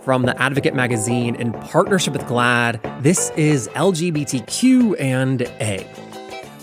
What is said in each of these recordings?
From the Advocate magazine in partnership with GLAAD, this is LGBTQ and A.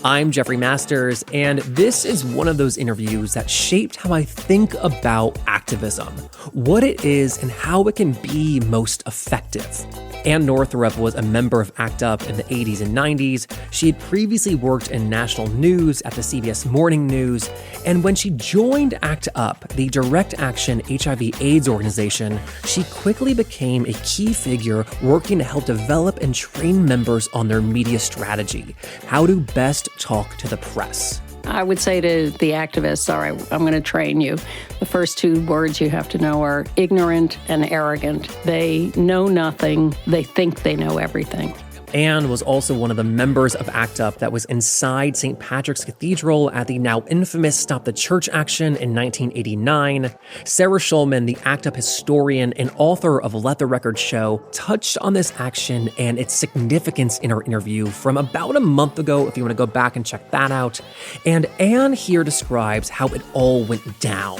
I'm Jeffrey Masters, and this is one of those interviews that shaped how I think about activism, what it is, and how it can be most effective. Ann Northrop was a member of ACT UP in the 80s and 90s. She had previously worked in national news at the CBS Morning News, and when she joined ACT UP, the direct action HIV/AIDS organization, she quickly became a key figure working to help develop and train members on their media strategy, how to best talk to the press. I would say to the activists, all right, I'm going to train you. The first two words you have to know are ignorant and arrogant. They know nothing. They think they know everything. Ann was also one of the members of ACT UP that was inside St. Patrick's Cathedral at the now infamous Stop the Church action in 1989. Sarah Schulman, the ACT UP historian and author of Let the Record Show, touched on this action and its significance in our interview from about a month ago, if you want to go back and check that out. And Ann here describes how it all went down.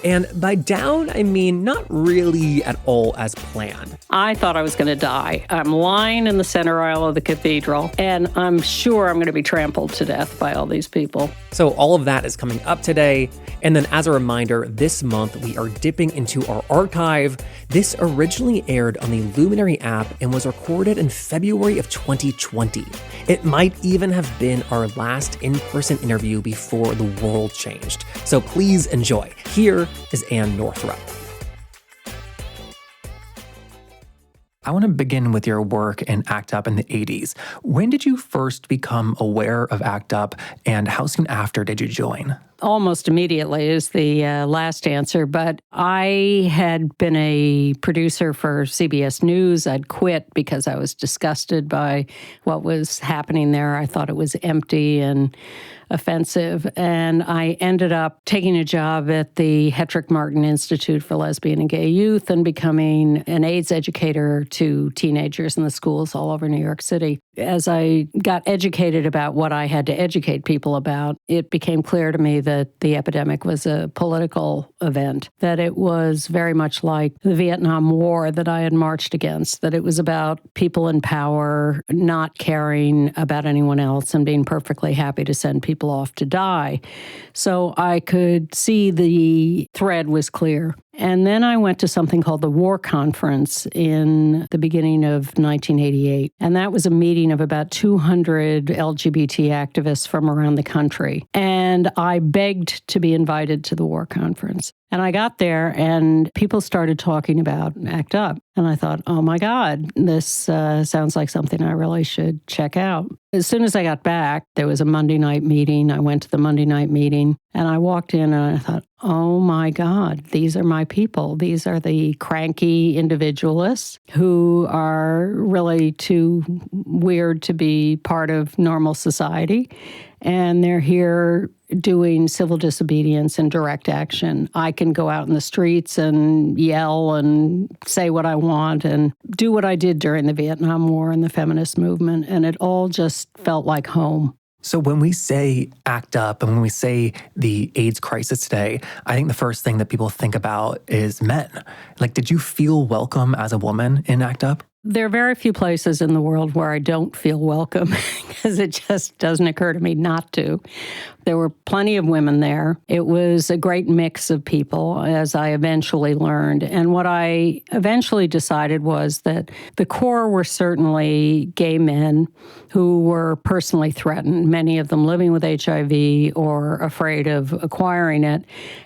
And by down, I mean not really at all as planned. I thought I was going to die. I'm lying in the center aisle of the cathedral, and I'm sure I'm going to be trampled to death by all these people. So all of that is coming up today. And then as a reminder, this month we are dipping into our archive. This originally aired on the Luminary app and was recorded in February of 2020. It might even have been our last in-person interview before the world changed. So please enjoy. Here is Ann Northrop. I want to begin with your work in ACT UP in the 80s. When did you first become aware of ACT UP, and how soon after did you join? Almost immediately is the last answer, but I had been a producer for CBS News. I'd quit because I was disgusted by what was happening there. I thought it was empty and offensive, and I ended up taking a job at the Hetrick Martin Institute for Lesbian and Gay Youth and becoming an AIDS educator to teenagers in the schools all over New York City. As I got educated about what I had to educate people about, it became clear to me that the epidemic was a political event, that it was very much like the Vietnam War that I had marched against, that it was about people in power not caring about anyone else and being perfectly happy to send people off to die. So I could see the thread was clear. And then I went to something called the War Conference in the beginning of 1988. And that was a meeting of about 200 LGBT activists from around the country. And I begged to be invited to the War Conference. And I got there and people started talking about ACT UP. And I thought, oh my God, this sounds like something I really should check out. As soon as I got back, there was a Monday night meeting. I went to the Monday night meeting and I walked in and I thought, oh my God, these are my people. These are the cranky individualists who are really too weird to be part of normal society. And they're here doing civil disobedience and direct action. I can go out in the streets and yell and say what I want and do what I did during the Vietnam War and the feminist movement. And it all just felt like home. So when we say ACT UP and when we say the AIDS crisis today, I think the first thing that people think about is men. Like, did you feel welcome as a woman in ACT UP? There are very few places in the world where I don't feel welcome because it just doesn't occur to me not to. There were plenty of women there. It was a great mix of people, as I eventually learned. And what I eventually decided was that the core were certainly gay men who were personally threatened, many of them living with HIV or afraid of acquiring it.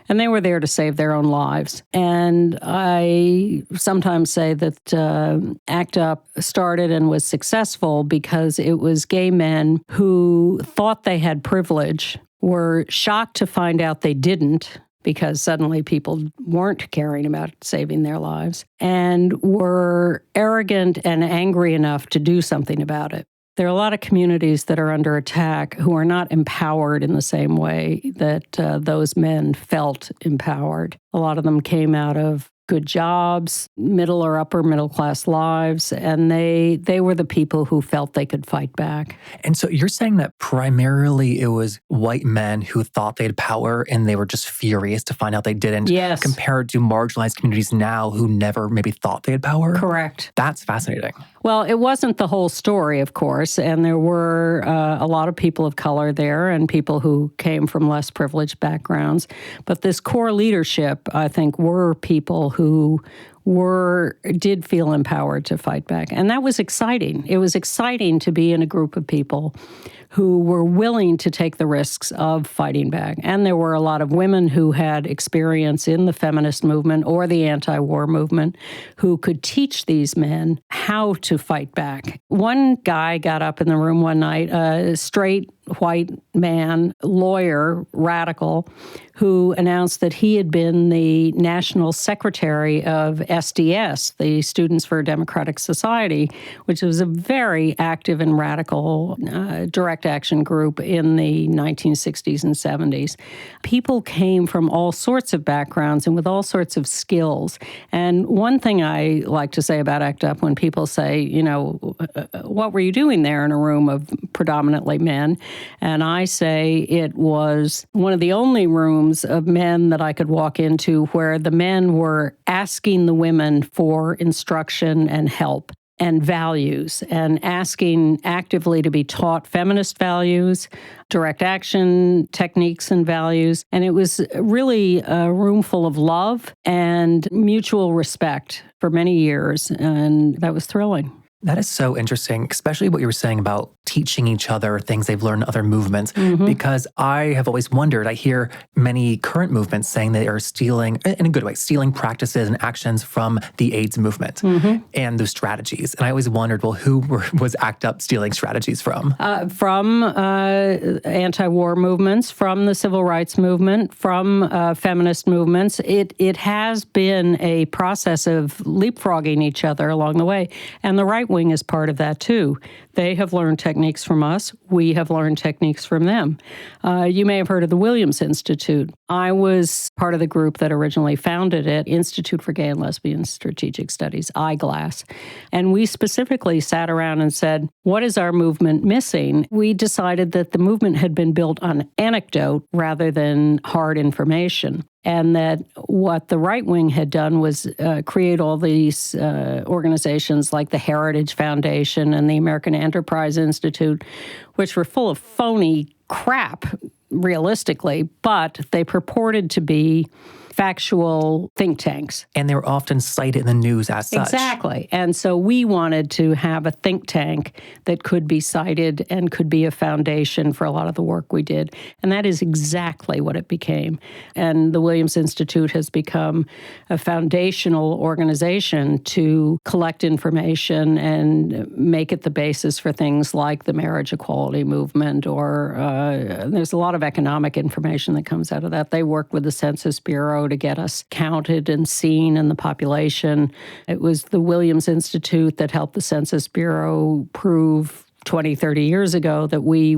And they were there to save their own lives. And I sometimes say that ACT UP started and was successful because it was gay men who thought they had privilege, were shocked to find out they didn't because suddenly people weren't caring about saving their lives, and were arrogant and angry enough to do something about it. There are a lot of communities that are under attack who are not empowered in the same way that those men felt empowered. A lot of them came out of good jobs, middle or upper middle class lives, and they were the people who felt they could fight back. And so you're saying that primarily it was white men who thought they had power and they were just furious to find out they didn't, Yes. compared to marginalized communities now who never maybe thought they had power? Correct. That's fascinating. Well, it wasn't the whole story, of course, and there were a lot of people of color there and people who came from less privileged backgrounds. But this core leadership, I think, were people who did feel empowered to fight back. And that was exciting. It was exciting to be in a group of people who were willing to take the risks of fighting back. And there were a lot of women who had experience in the feminist movement or the anti-war movement who could teach these men how to fight back. One guy got up in the room one night, a straight white man, lawyer, radical, who announced that he had been the national secretary of SDS, the Students for a Democratic Society, which was a very active and radical direct action group in the 1960s and 70s. People came from all sorts of backgrounds and with all sorts of skills. And one thing I like to say about ACT UP when people say, you know, what were you doing there in a room of predominantly men? And I say it was one of the only rooms of men that I could walk into where the men were asking the women for instruction and help and values, and asking actively to be taught feminist values, direct action techniques and values. And it was really a room full of love and mutual respect for many years, and that was thrilling. That is so interesting, especially what you were saying about teaching each other things they've learned in other movements, because I have always wondered, I hear many current movements saying they are stealing, in a good way, stealing practices and actions from the AIDS movement and those strategies. And I always wondered, well, who was ACT UP stealing strategies from? From anti-war movements, from the civil rights movement, from feminist movements. It has been a process of leapfrogging each other along the way. And the right wing is part of that too. They have learned techniques from us. We have learned techniques from them. You may have heard of the Williams Institute. I was part of the group that originally founded it, Institute for Gay and Lesbian Strategic Studies, IGLAS. And we specifically sat around and said, what is our movement missing? We decided that the movement had been built on anecdote rather than hard information. And that what the right wing had done was create all these organizations like the Heritage Foundation and the American Enterprise Institute, which were full of phony crap, realistically, but they purported to be factual think tanks. And they were often cited in the news as such. Exactly. And so we wanted to have a think tank that could be cited and could be a foundation for a lot of the work we did. And that is exactly what it became. And the Williams Institute has become a foundational organization to collect information and make it the basis for things like the marriage equality movement, or there's a lot of economic information that comes out of that. They worked with the Census Bureau to get us counted and seen in the population. It was the Williams Institute that helped the Census Bureau prove 20, 30 years ago that we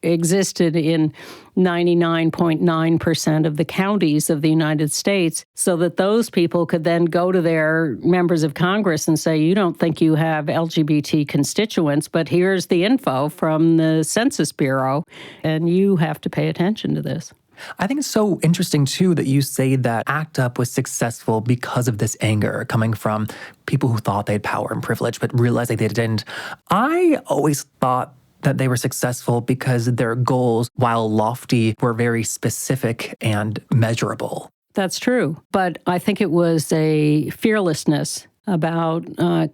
existed in 99.9% of the counties of the United States, so that those people could then go to their members of Congress and say, you don't think you have LGBT constituents, but here's the info from the Census Bureau, and you have to pay attention to this. I think it's so interesting, too, that you say that ACT UP was successful because of this anger coming from people who thought they had power and privilege but realized that they didn't. I always thought that they were successful because their goals, while lofty, were very specific and measurable. That's true. But I think it was a fearlessness about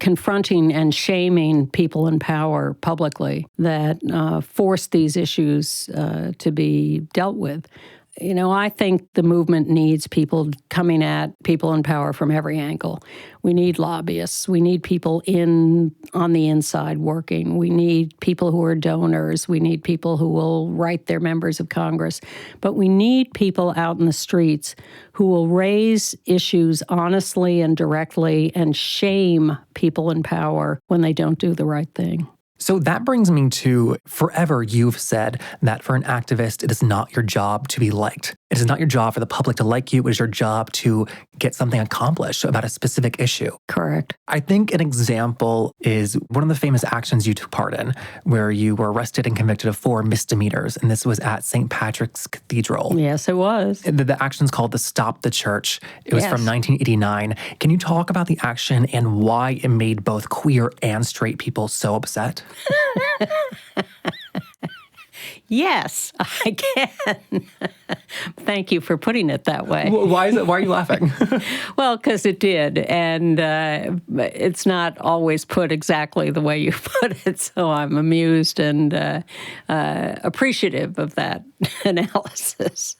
confronting and shaming people in power publicly that forced these issues to be dealt with. You know, I think the movement needs people coming at people in power from every angle. We need lobbyists. We need people on the inside working. We need people who are donors. We need people who will write their members of Congress. But we need people out in the streets who will raise issues honestly and directly and shame people in power when they don't do the right thing. So that brings me to forever you've said that for an activist, it is not your job to be liked. It is not your job for the public to like you. It is your job to get something accomplished about a specific issue. Correct. I think an example is one of the famous actions you took part in, where you were arrested and convicted of 4 misdemeanors, and this was at St. Patrick's Cathedral. Yes, it was. The action's called the Stop the Church. It was from 1989. Can you talk about the action and why it made both queer and straight people so upset? Yes, I can. Thank you for putting it that way. Why are you laughing? Well, because it did. And it's not always put exactly the way you put it. So I'm amused and appreciative of that analysis.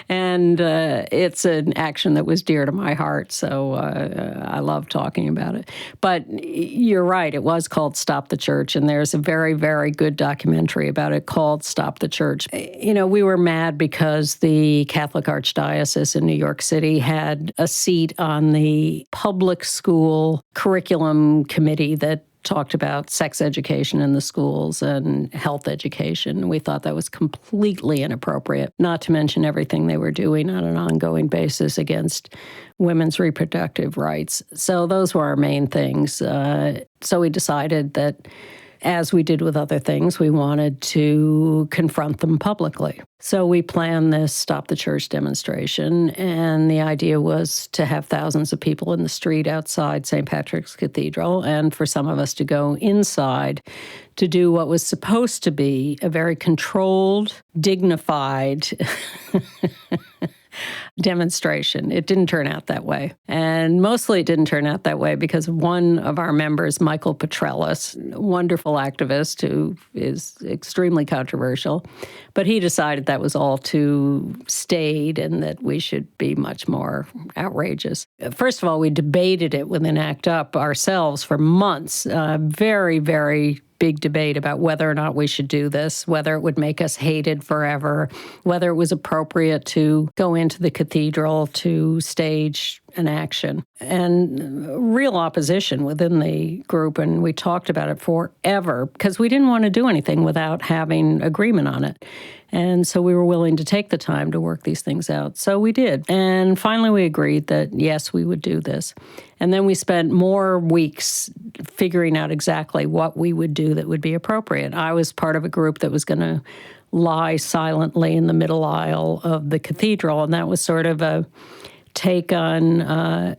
And it's an action that was dear to my heart. So I love talking about it. But you're right. It was called Stop the Church. And there's a very, very good documentary about it called Stop the Church. You know, we were mad because the Catholic Archdiocese in New York City had a seat on the public school curriculum committee that talked about sex education in the schools and health education. We thought that was completely inappropriate, not to mention everything they were doing on an ongoing basis against women's reproductive rights. So those were our main things. So we decided that, as we did with other things, we wanted to confront them publicly. So we planned this Stop the Church demonstration, and the idea was to have thousands of people in the street outside St. Patrick's Cathedral, and for some of us to go inside to do what was supposed to be a very controlled, dignified demonstration. It didn't turn out that way. And mostly it didn't turn out that way because one of our members, Michael Petrellis, a wonderful activist who is extremely controversial, but he decided that was all too staid and that we should be much more outrageous. First of all, we debated it within ACT UP ourselves for months. Very, very big debate about whether or not we should do this, whether it would make us hated forever, whether it was appropriate to go into the cathedral to stage an action. And real opposition within the group, and we talked about it forever because we didn't want to do anything without having agreement on it. And so we were willing to take the time to work these things out. So we did. And finally we agreed that, yes, we would do this. And then we spent more weeks figuring out exactly what we would do that would be appropriate. I was part of a group that was going to lie silently in the middle aisle of the cathedral, and that was sort of a take on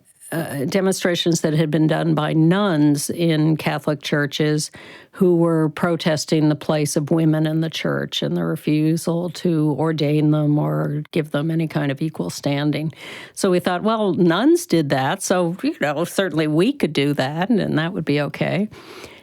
demonstrations that had been done by nuns in Catholic churches who were protesting the place of women in the church and the refusal to ordain them or give them any kind of equal standing. So we thought, well, nuns did that, so, certainly we could do that, and that would be okay.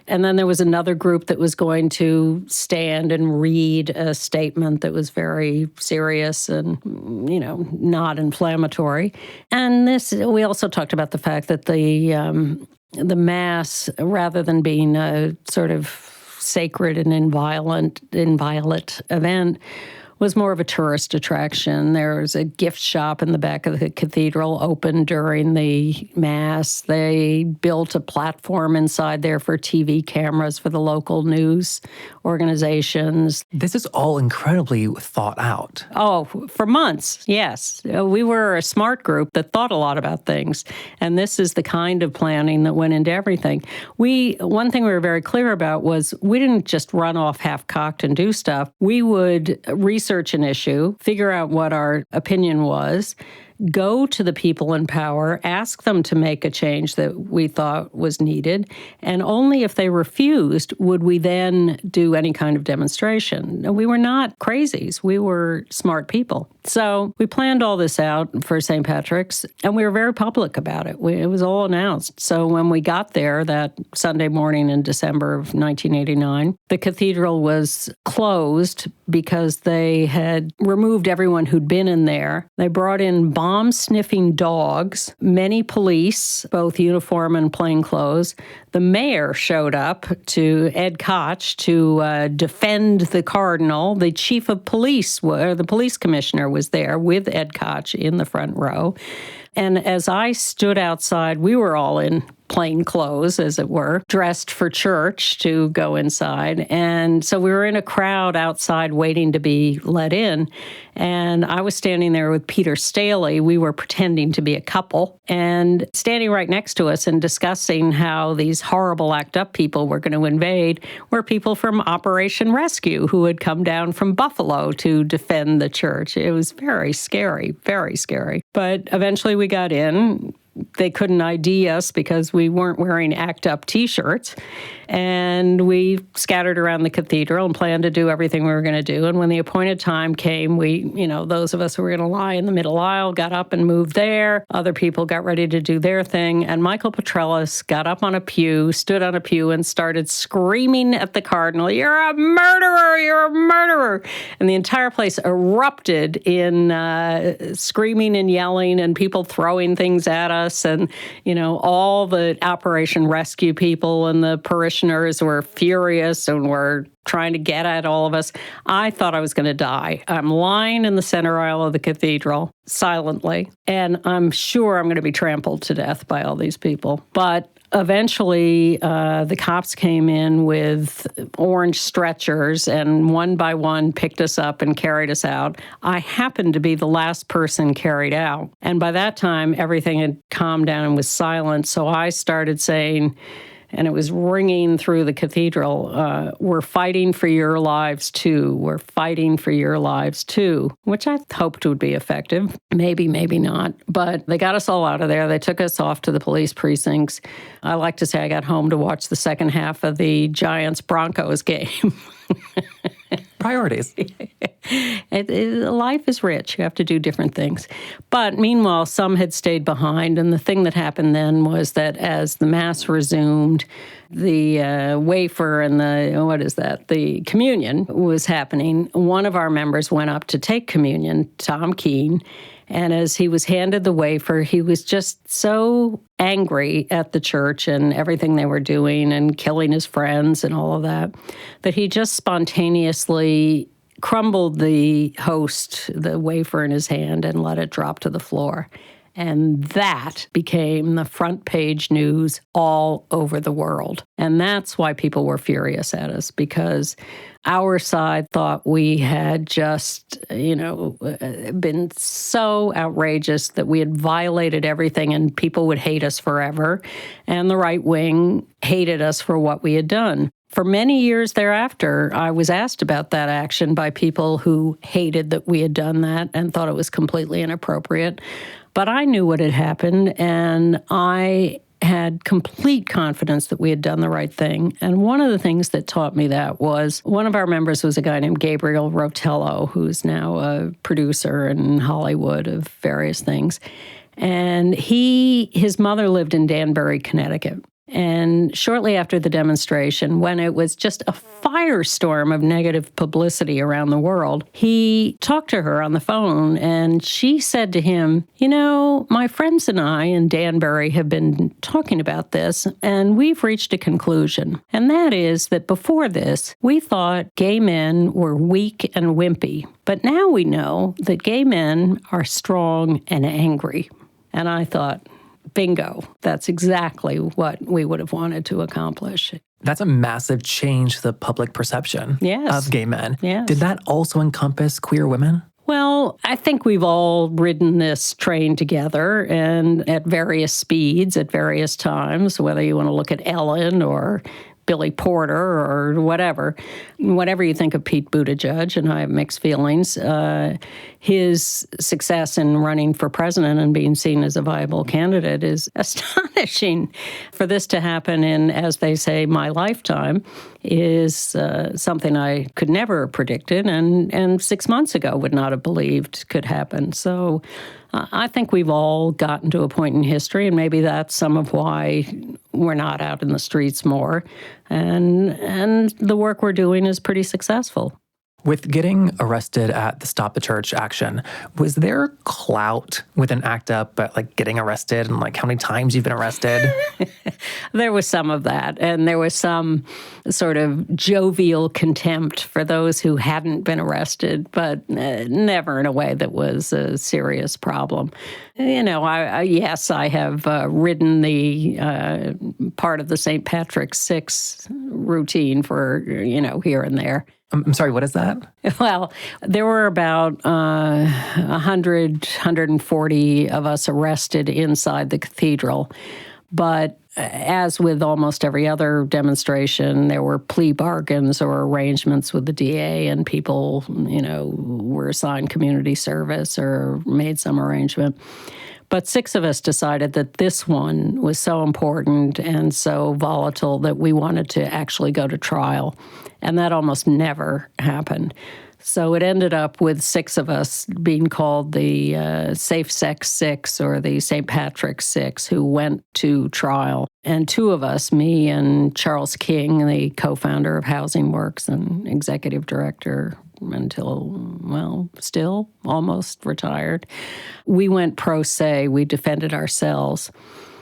And then there was another group that was going to stand and read a statement that was very serious and, not inflammatory. And we also talked about the fact that the Mass, rather than being a sort of sacred and inviolate event, was more of a tourist attraction. There was a gift shop in the back of the cathedral open during the Mass. They built a platform inside there for TV cameras for the local news organizations. This is all incredibly thought out. Oh, for months, yes. We were a smart group that thought a lot about things, and this is the kind of planning that went into everything. One thing we were very clear about was we didn't just run off half-cocked and do stuff. We would research an issue, figure out what our opinion was, go to the people in power, ask them to make a change that we thought was needed, and only if they refused would we then do any kind of demonstration. We were not crazies. We were smart people. So we planned all this out for St. Patrick's, and we were very public about it. It was all announced. So when we got there that Sunday morning in December of 1989, the cathedral was closed because they had removed everyone who'd been in there. They brought in bomb-sniffing dogs, many police, both uniform and plainclothes. The mayor showed up to Ed Koch to defend the cardinal. The chief of police, the police commissioner, was there with Ed Koch in the front row. And as I stood outside, we were all in plain clothes, as it were, dressed for church to go inside. And so we were in a crowd outside waiting to be let in. And I was standing there with Peter Staley. We were pretending to be a couple and standing right next to us and discussing how these horrible act up people were going to invade were people from Operation Rescue who had come down from Buffalo to defend the church. It was very scary, very scary. But eventually we got in. They couldn't ID us because we weren't wearing ACT UP T-shirts. And we scattered around the cathedral and planned to do everything we were going to do. And when the appointed time came, those of us who were going to lie in the middle aisle got up and moved there. Other people got ready to do their thing. And Michael Petrellis got up on a pew, stood on a pew, and started screaming at the cardinal, "You're a murderer! You're a murderer!" And the entire place erupted in screaming and yelling and people throwing things at us. And, all the Operation Rescue people and the parishioners were furious and were trying to get at all of us. I thought I was going to die. I'm lying in the center aisle of the cathedral silently, and I'm sure I'm going to be trampled to death by all these people. But eventually, the cops came in with orange stretchers and one by one picked us up and carried us out. I happened to be the last person carried out. And by that time, everything had calmed down and was silent. So I started saying, and it was ringing through the cathedral, "We're fighting for your lives too. We're fighting for your lives too," which I hoped would be effective. Maybe, maybe not. But they got us all out of there. They took us off to the police precincts. I like to say I got home to watch the second half of the Giants-Broncos game. Priorities. Life is rich. You have to do different things. But meanwhile, some had stayed behind. And the thing that happened then was that as the Mass resumed, the wafer and the communion was happening. One of our members went up to take communion, Tom Keene. And as he was handed the wafer, he was just so angry at the church and everything they were doing and killing his friends and all of that, that he just spontaneously crumbled the wafer in his hand and let it drop to the floor. And that became the front page news all over the world. And that's why people were furious at us, because our side thought we had just, been so outrageous that we had violated everything and people would hate us forever. And the right wing hated us for what we had done. For many years thereafter, I was asked about that action by people who hated that we had done that and thought it was completely inappropriate. But I knew what had happened, and I had complete confidence that we had done the right thing. And one of the things that taught me that was one of our members was a guy named Gabriel Rotello, who's now a producer in Hollywood of various things. And his mother lived in Danbury, Connecticut. And shortly after the demonstration, when it was just a firestorm of negative publicity around the world, he talked to her on the phone and she said to him, "My friends and I in Danbury have been talking about this and we've reached a conclusion. And that is that before this, we thought gay men were weak and wimpy. But now we know that gay men are strong and angry." And I thought, bingo, that's exactly what we would have wanted to accomplish. That's a massive change to the public perception of gay men. Yes. Did that also encompass queer women? Well, I think we've all ridden this train together and at various speeds at various times, whether you want to look at Ellen or Billy Porter or whatever you think of Pete Buttigieg, and I have mixed feelings. His success in running for president and being seen as a viable candidate is astonishing. For this to happen in, as they say, my lifetime is something I could never have predicted and 6 months ago would not have believed could happen. So I think we've all gotten to a point in history, and maybe that's some of why we're not out in the streets more. And the work we're doing is pretty successful. With getting arrested at the Stop the Church action, was there clout within ACT UP at like getting arrested and like how many times you've been arrested? There was some of that, and there was some sort of jovial contempt for those who hadn't been arrested, but never in a way that was a serious problem. You know, yes, I have ridden the part of the St. Patrick's 6 routine for, here and there. I'm sorry, what is that? Well, there were about 140 of us arrested inside the cathedral. But as with almost every other demonstration, there were plea bargains or arrangements with the DA, and people, were assigned community service or made some arrangement. But 6 of us decided that this one was so important and so volatile that we wanted to actually go to trial. And that almost never happened. So it ended up with 6 of us being called the Safe Sex 6 or the St. Patrick's 6 who went to trial. And 2 of us, me and Charles King, the co-founder of Housing Works and executive director until, still almost retired, we went pro se. We defended ourselves.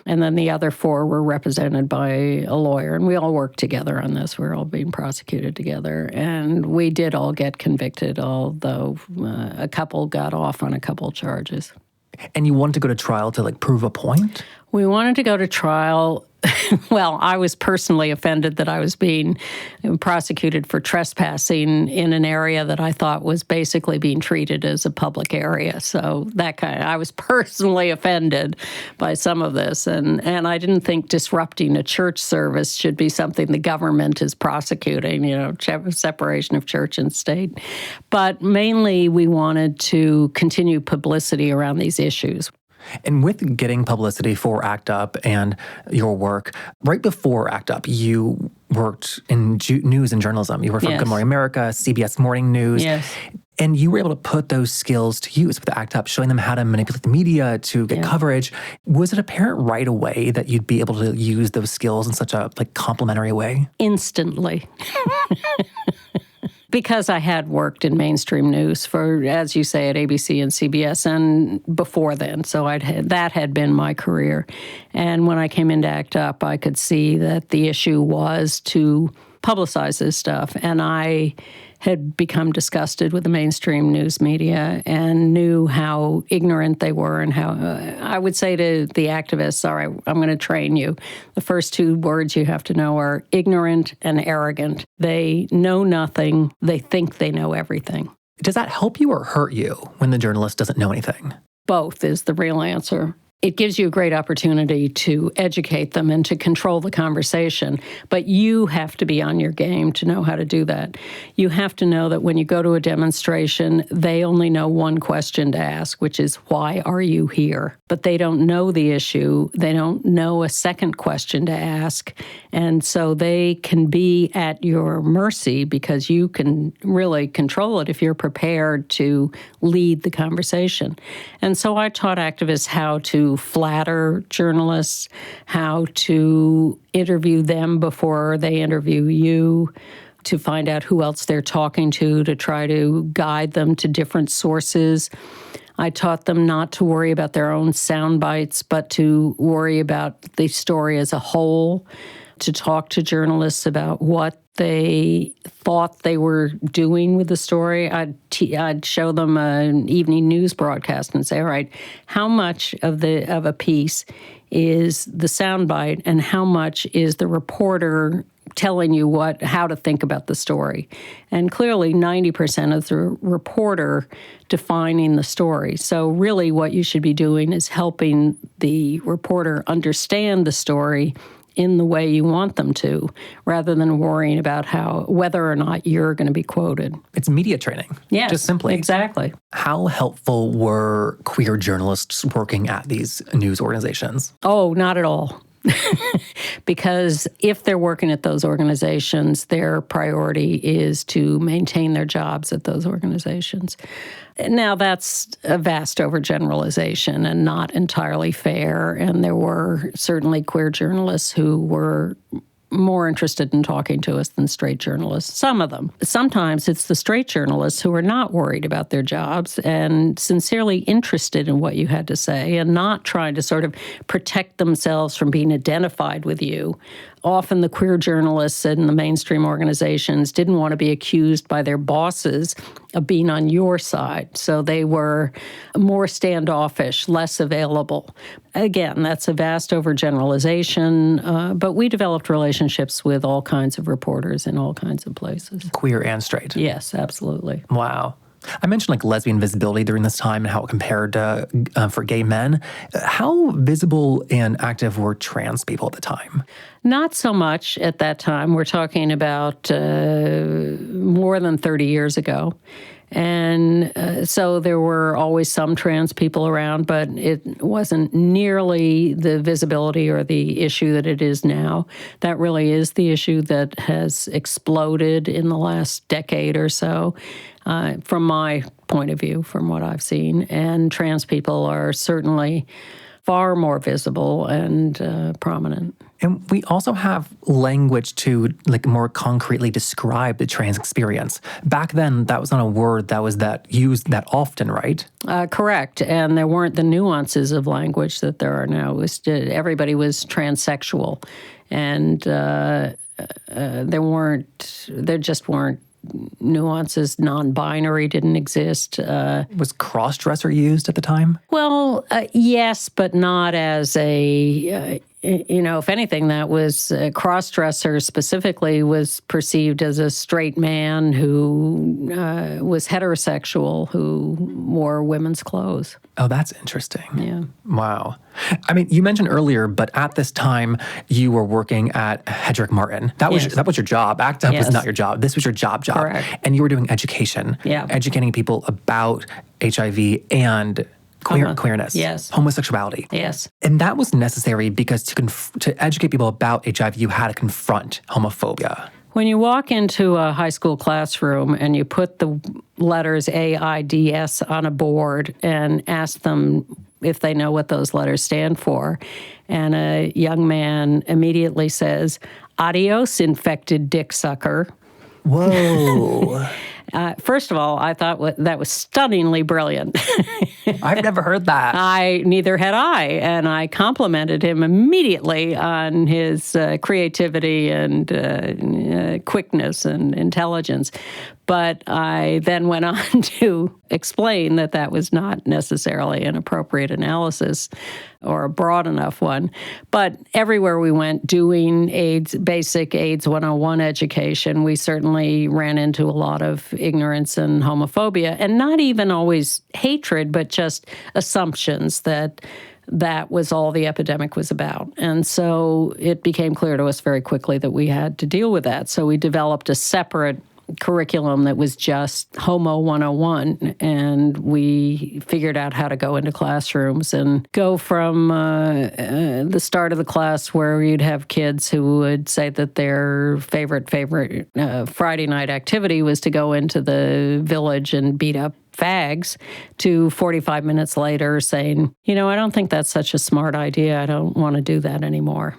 And then the other 4 were represented by a lawyer. And we all worked together on this. We were all being prosecuted together. And we did all get convicted, although a couple got off on a couple charges. And you wanted to go to trial to prove a point? We wanted to go to trial. Well, I was personally offended that I was being prosecuted for trespassing in an area that I thought was basically being treated as a public area. So I was personally offended by some of this. And I didn't think disrupting a church service should be something the government is prosecuting, separation of church and state. But mainly we wanted to continue publicity around these issues. And with getting publicity for ACT UP and your work, right before ACT UP, you worked in news and journalism. You worked for Yes. Good Morning America, CBS Morning News. Yes. And you were able to put those skills to use with ACT UP, showing them how to manipulate the media to get coverage. Was it apparent right away that you'd be able to use those skills in such a complementary way? Instantly. Because I had worked in mainstream news for, as you say, at ABC and CBS and before then. So that had been my career. And when I came into ACT UP, I could see that the issue was to publicize this stuff. And I had become disgusted with the mainstream news media and knew how ignorant they were and how I would say to the activists, all right, I'm going to train you. The first 2 words you have to know are ignorant and arrogant. They know nothing. They think they know everything. Does that help you or hurt you when the journalist doesn't know anything? Both is the real answer. It gives you a great opportunity to educate them and to control the conversation, but you have to be on your game to know how to do that. You have to know that when you go to a demonstration, they only know one question to ask, which is, why are you here? But they don't know the issue. They don't know a second question to ask, and so they can be at your mercy because you can really control it if you're prepared to lead the conversation. And so I taught activists how to flatter journalists, how to interview them before they interview you, to find out who else they're talking to try to guide them to different sources. I taught them not to worry about their own sound bites, but to worry about the story as a whole, to talk to journalists about what they thought they were doing with the story. I'd show them an evening news broadcast and say, all right, how much of a piece is the soundbite and how much is the reporter telling you how to think about the story? And clearly 90% of the reporter defining the story. So really what you should be doing is helping the reporter understand the story in the way you want them to, rather than worrying about whether or not you're going to be quoted. It's media training. Yes, just simply. Exactly. How helpful were queer journalists working at these news organizations? Oh, not at all. Because if they're working at those organizations, their priority is to maintain their jobs at those organizations. Now, that's a vast overgeneralization and not entirely fair. And there were certainly queer journalists who were more interested in talking to us than straight journalists. Some of them. Sometimes it's the straight journalists who are not worried about their jobs and sincerely interested in what you had to say and not trying to sort of protect themselves from being identified with you. Often the queer journalists in the mainstream organizations didn't want to be accused by their bosses of being on your side. So they were more standoffish, less available. Again, that's a vast overgeneralization, but we developed relationships with all kinds of reporters in all kinds of places. Queer and straight. Yes, absolutely. Wow. I mentioned like lesbian visibility during this time and how it compared to for gay men. How visible and active were trans people at the time? Not so much at that time. We're talking about more than 30 years ago. And so there were always some trans people around, but it wasn't nearly the visibility or the issue that it is now. That really is the issue that has exploded in the last decade or so, from my point of view, from what I've seen. And trans people are certainly far more visible and prominent. And we also have language to like more concretely describe the trans experience. Back then, that was not a word that was used that often, right? Correct. And there weren't the nuances of language that there are now. It was everybody was transsexual. And there just weren't nuances. Non-binary didn't exist. Was cross-dresser used at the time? Well, yes, but not as a... if anything, that was cross-dresser specifically was perceived as a straight man who was heterosexual, who wore women's clothes. Oh, that's interesting. Yeah. Wow. I mean, you mentioned earlier, but at this time, you were working at Hedrick Martin. That was your job. ACT UP was not your job. This was your job. Correct. And you were doing education. Yeah. Educating people about HIV and queerness, yes, homosexuality, yes, and that was necessary because to educate people about HIV, you had to confront homophobia. When you walk into a high school classroom and you put the letters AIDS on a board and ask them if they know what those letters stand for, and a young man immediately says, "Adios, infected dick sucker." Whoa. First of all, I thought that was stunningly brilliant. I've never heard that. Neither had I, and I complimented him immediately on his creativity and quickness and intelligence. But I then went on to explain that was not necessarily an appropriate analysis or a broad enough one. But everywhere we went doing basic AIDS 101 education, we certainly ran into a lot of ignorance and homophobia, and not even always hatred, but just assumptions that was all the epidemic was about. And so it became clear to us very quickly that we had to deal with that. So we developed a separate curriculum that was just Homo 101, and we figured out how to go into classrooms and go from the start of the class where you'd have kids who would say that their favorite Friday night activity was to go into the village and beat up fags, to 45 minutes later saying, I don't think that's such a smart idea. I don't want to do that anymore.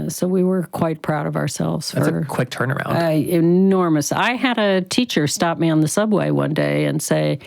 So we were quite proud of ourselves. That's a quick turnaround. Enormous. I had a teacher stop me on the subway one day and say,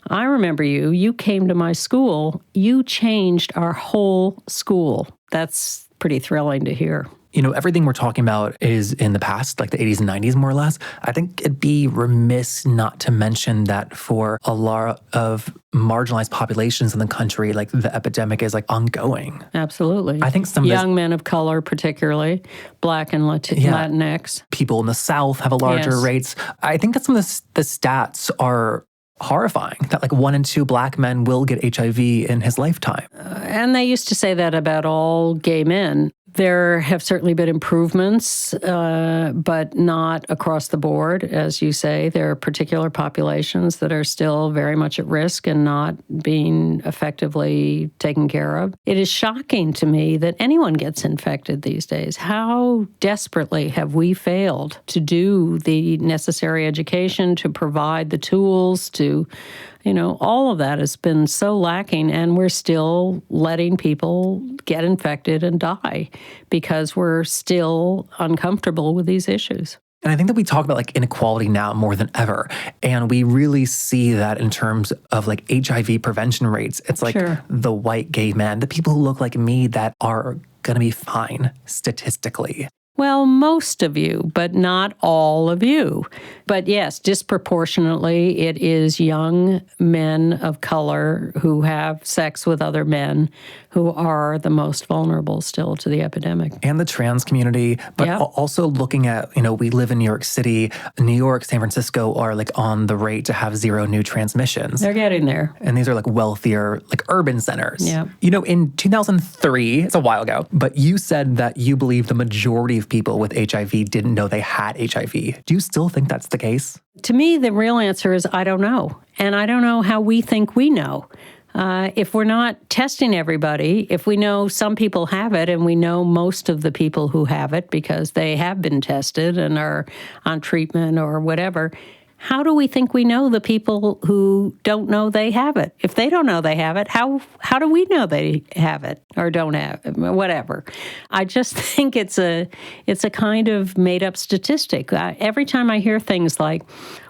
"I remember you. You came to my school. You changed our whole school." That's pretty thrilling to hear. Everything we're talking about is in the past, like the 80s and 90s, more or less. I think it'd be remiss not to mention that for a lot of marginalized populations in the country, like the epidemic is like ongoing. Absolutely. I think some young men of color, particularly Black and Latinx. People in the South have a larger rates. I think that some of the stats are horrifying, that like 1 in 2 Black men will get HIV in his lifetime. And they used to say that about all gay men. There have certainly been improvements, but not across the board. As you say, there are particular populations that are still very much at risk and not being effectively taken care of. It is shocking to me that anyone gets infected these days. How desperately have we failed to do the necessary education, to provide the tools, to All of that has been so lacking, and we're still letting people get infected and die because we're still uncomfortable with these issues. And I think that we talk about inequality now more than ever. And we really see that in terms of HIV prevention rates. It's Sure. the white gay men, the people who look like me that are going to be fine statistically. Well, most of you, but not all of you. But yes, disproportionately, it is young men of color who have sex with other men who are the most vulnerable still to the epidemic. And the trans community, but also looking at, we live in New York City. New York, San Francisco are on the rate to have 0 new transmissions. They're getting there. And these are wealthier, urban centers. Yeah. In 2003, it's a while ago, but you said that you believe the majority of people with HIV didn't know they had HIV. Do you still think that's the case? To me, the real answer is I don't know. And I don't know how we think we know. If we're not testing everybody, if we know some people have it and we know most of the people who have it because they have been tested and are on treatment or whatever, how do we think we know the people who don't know they have it? If they don't know they have it, how do we know they have it or don't have it? Whatever. I just think it's a kind of made-up statistic. Every time I hear things like,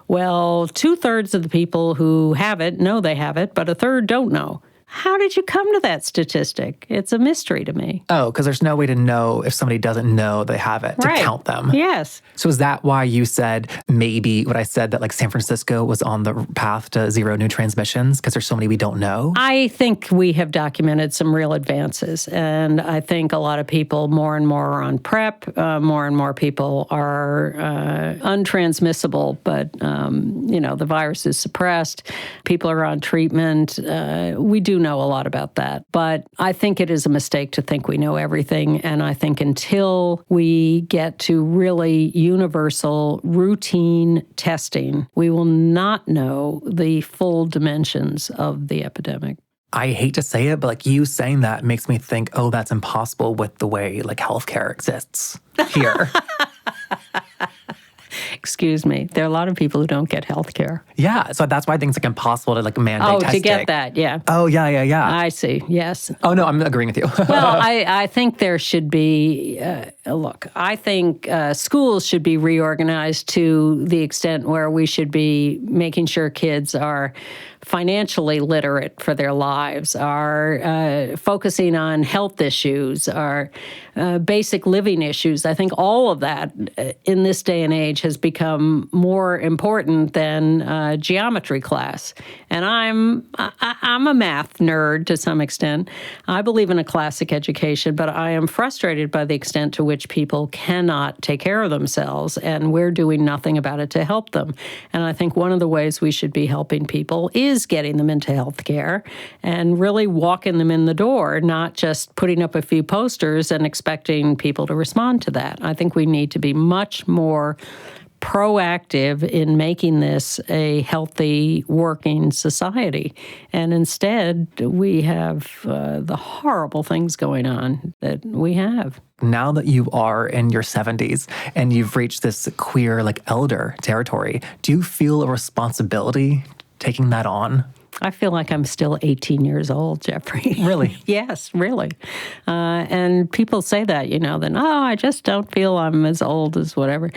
well, 2/3 of the people who have it know they have it, but 1/3 don't know. How did you come to that statistic? It's a mystery to me. Oh, because there's no way to know if somebody doesn't know they have it, to count them. Yes. So is that why you said maybe what I said that San Francisco was on the path to 0 new transmissions because there's so many we don't know? I think we have documented some real advances. And I think a lot of people more and more are on PrEP. More and more people are untransmissible, but, the virus is suppressed. People are on treatment. We do know a lot about that. But I think it is a mistake to think we know everything. And I think until we get to really universal routine testing, we will not know the full dimensions of the epidemic. I hate to say it, but you saying that makes me think, oh, that's impossible with the way healthcare exists here. Excuse me. There are a lot of people who don't get health care. Yeah, so that's why I think it's impossible to mandate testing. To get that, yeah. Oh, yeah. I see, yes. Oh, no, I'm agreeing with you. Well, I think there should be, I think schools should be reorganized to the extent where we should be making sure kids are financially literate for their lives, are focusing on health issues, are basic living issues. I think all of that in this day and age has become more important than geometry class. And I'm a math nerd to some extent. I believe in a classic education, but I am frustrated by the extent to which people cannot take care of themselves, and we're doing nothing about it to help them. And I think one of the ways we should be helping people is getting them into health care and really walking them in the door, not just putting up a few posters and expecting people to respond to that. I think we need to be much more proactive in making this a healthy, working society. And instead, we have the horrible things going on that we have. Now that you are in your 70s and you've reached this queer, elder territory, do you feel a responsibility taking that on? I feel like I'm still 18 years old, Jeffrey. Really? Yes, really. And people say that, I just don't feel I'm as old as whatever.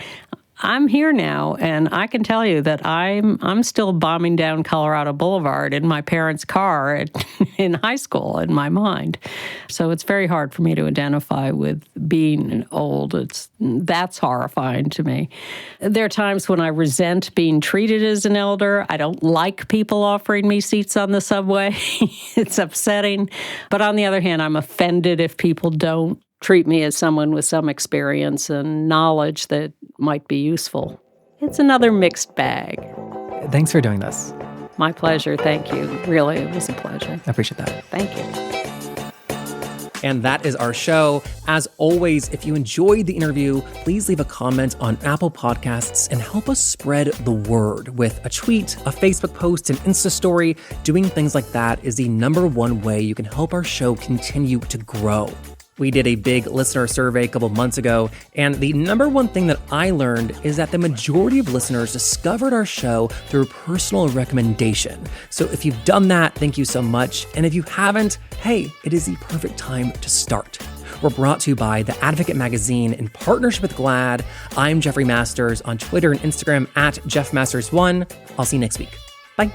I'm here now, and I can tell you that I'm still bombing down Colorado Boulevard in my parents' car in high school in my mind. So it's very hard for me to identify with being old. That's horrifying to me. There are times when I resent being treated as an elder. I don't like people offering me seats on the subway. It's upsetting. But on the other hand, I'm offended if people don't treat me as someone with some experience and knowledge that might be useful. It's another mixed bag. Thanks for doing this. My pleasure. Thank you. Really, it was a pleasure. I appreciate that. Thank you. And that is our show. As always, if you enjoyed the interview, please leave a comment on Apple Podcasts and help us spread the word with a tweet, a Facebook post, an Insta story. Doing things like that is the #1 way you can help our show continue to grow. We did a big listener survey a couple months ago, and the number one thing that I learned is that the majority of listeners discovered our show through personal recommendation. So if you've done that, thank you so much. And if you haven't, hey, it is the perfect time to start. We're brought to you by The Advocate Magazine in partnership with GLAAD. I'm Jeffrey Masters on Twitter and Instagram at JeffMasters1. I'll see you next week. Bye.